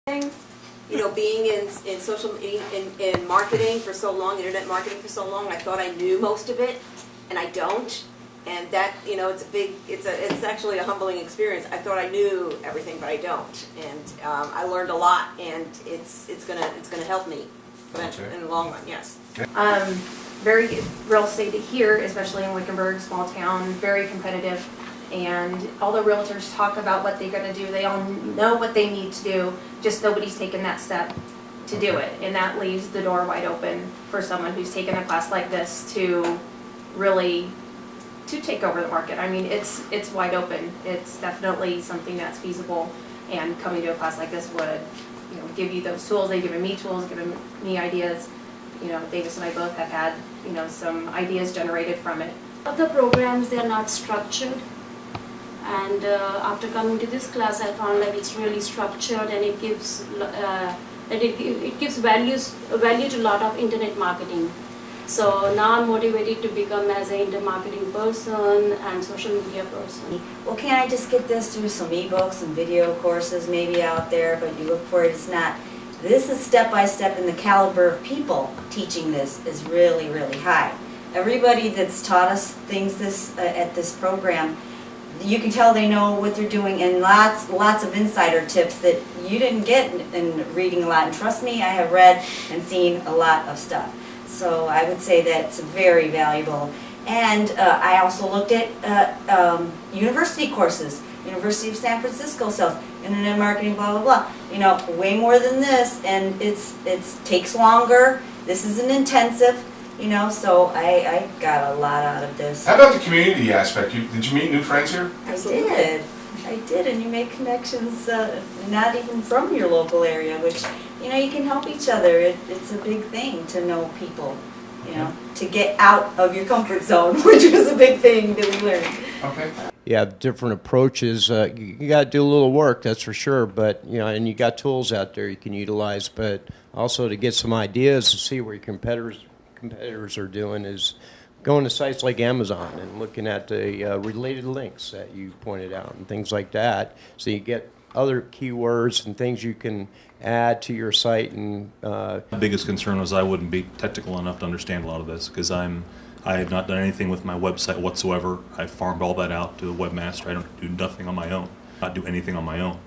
You know, being in social in marketing for so long, internet marketing for so long, I thought I knew most of it, and I don't. And that, you know, it's actually a humbling experience. I thought I knew everything, but I don't. And I learned a lot, and it's gonna help me in the long run. Yes. Very real estate here, especially in Wickenburg, small town, very competitive. And all the realtors talk about what they're going to do. They all know what they need to do, just nobody's taken that step to do it. And that leaves the door wide open for someone who's taken a class like this to really take over the market. I mean, it's wide open. It's definitely something that's feasible, and coming to a class like this would, you know, give you those tools. They've given me tools, given me ideas. You know, Davis and I both have had, you know, some ideas generated from it. Other programs, they are not structured. And after coming to this class, I found like it's really structured, and it gives it gives value to a lot of internet marketing. So now I'm motivated to become as an internet marketing person and social media person. Well, can't I just get this through some ebooks and video courses maybe out there, but you look for it, it's not. This is step by step, and the caliber of people teaching this is really, really high. Everybody that's taught us things at this program, you can tell they know what they're doing, and lots of insider tips that you didn't get in reading a lot. And trust me, I have read and seen a lot of stuff. So I would say that's very valuable. And I also looked at university courses. University of San Francisco sells internet marketing, blah blah blah. You know, way more than this, and it takes longer. This is an intensive. You know, so I got a lot out of this. How about the community aspect? Did you meet new friends here? I did, and you make connections not even from your local area, which, you know, you can help each other. It's a big thing to know people, you know, to get out of your comfort zone, which was a big thing that we learned. Okay. Yeah, different approaches. You got to do a little work, that's for sure. But you know, and you got tools out there you can utilize. But also to get some ideas to see where your competitors are doing is going to sites like Amazon and looking at the related links that you pointed out and things like that. So you get other keywords and things you can add to your site. And my biggest concern was I wouldn't be technical enough to understand a lot of this, because I have not done anything with my website whatsoever. I farmed all that out to a webmaster. I don't do nothing on my own. Not do anything on my own.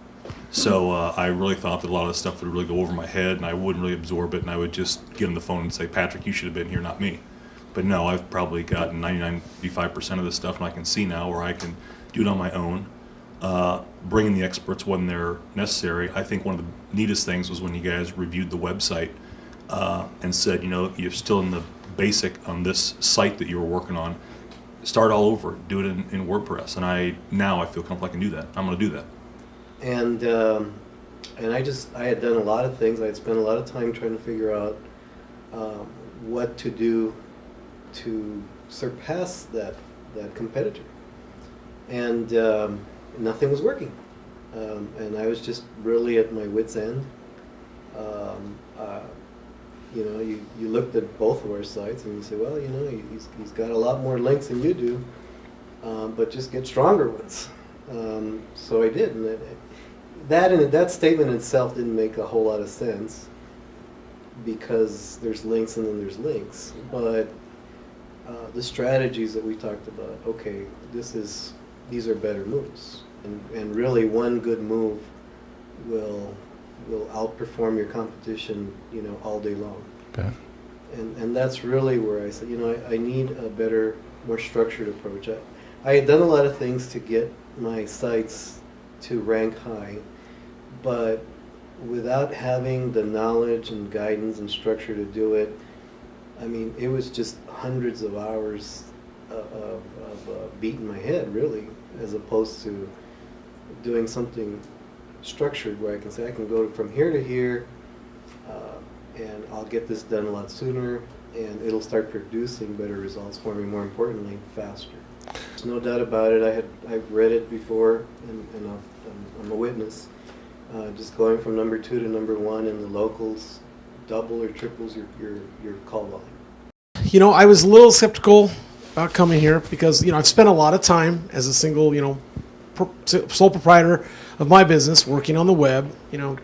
So I really thought that a lot of the stuff would really go over my head, and I wouldn't really absorb it, and I would just get on the phone and say, Patrick, you should have been here, not me. But no, I've probably gotten 99-95% of this stuff, and I can see now where I can do it on my own, bring in the experts when they're necessary. I think one of the neatest things was when you guys reviewed the website and said, you know, you're still in the basic on this site that you were working on. Start all over, do it in WordPress, and now I feel comfortable I can do that. I'm going to do that. And I had done a lot of things. I had spent a lot of time trying to figure out what to do to surpass that competitor, and nothing was working. And I was just really at my wit's end. You know, you looked at both of our sites and you say, well, you know, he's got a lot more links than you do, but just get stronger ones. So I did, and that statement itself didn't make a whole lot of sense, because there's links and then there's links. But the strategies that we talked about, okay, these are better moves, and really one good move will outperform your competition, you know, all day long. Okay. And that's really where I said, you know, I need a better, more structured approach. I had done a lot of things to get my sites to rank high, but without having the knowledge and guidance and structure to do it, I mean, it was just hundreds of hours of beating my head, really, as opposed to doing something structured where I can say I can go from here to here, and I'll get this done a lot sooner, and it'll start producing better results for me, more importantly, faster. There's no doubt about it. I've read it before, and I'm a witness. Just going from number 2 to number 1 in the locals double or triples your call volume. You know, I was a little skeptical about coming here because, you know, I've spent a lot of time as a single, you know, sole proprietor of my business working on the web, you know,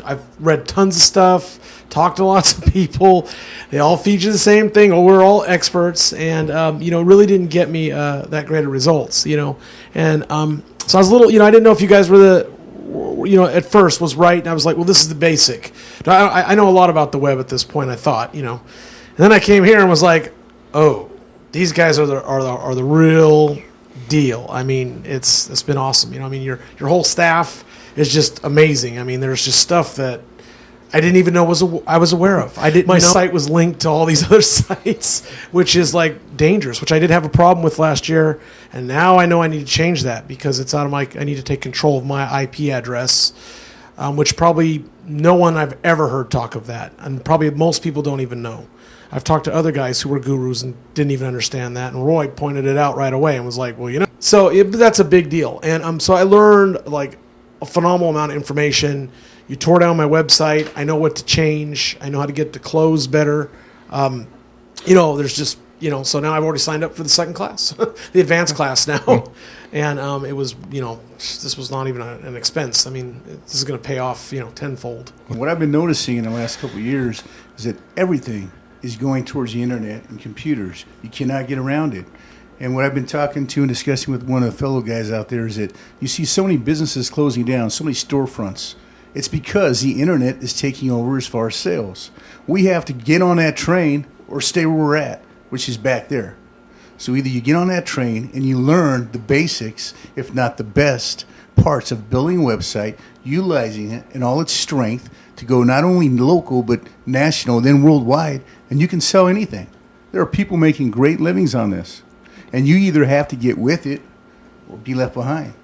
I've read tons of stuff, talked to lots of people. They all feature the same thing. Oh, we're all experts, and really didn't get me that great of results. And so I was a little, I didn't know if you guys were at first was right, and I was like, well, this is the basic. I know a lot about the web at this point, I thought, And then I came here and was like, oh, these guys are the real deal. I mean, it's been awesome. Your whole staff is just amazing. I mean, there's just stuff that I didn't even know I was aware of. My site was linked to all these other sites, which is like dangerous, which I did have a problem with last year. And now I know I need to change that because it's out of I need to take control of my IP address, which probably no one I've ever heard talk of that. And probably most people don't even know. I've talked to other guys who were gurus and didn't even understand that. And Roy pointed it out right away and was like, well, So that's a big deal. And so I learned like a phenomenal amount of information. You tore down my website. I know what to change. I know how to get to close better. There's just, so now I've already signed up for the second class, the advanced class now. And it was, this was not even an expense. I mean, this is going to pay off, tenfold. What I've been noticing in the last couple of years is that everything is going towards the internet and computers. You cannot get around it. And what I've been talking to and discussing with one of the fellow guys out there is that you see so many businesses closing down, so many storefronts. It's because the internet is taking over as far as sales. We have to get on that train or stay where we're at, which is back there. So either you get on that train and you learn the basics, if not the best parts of building a website, utilizing it in all its strength to go not only local but national, then worldwide, and you can sell anything. There are people making great livings on this. And you either have to get with it or be left behind.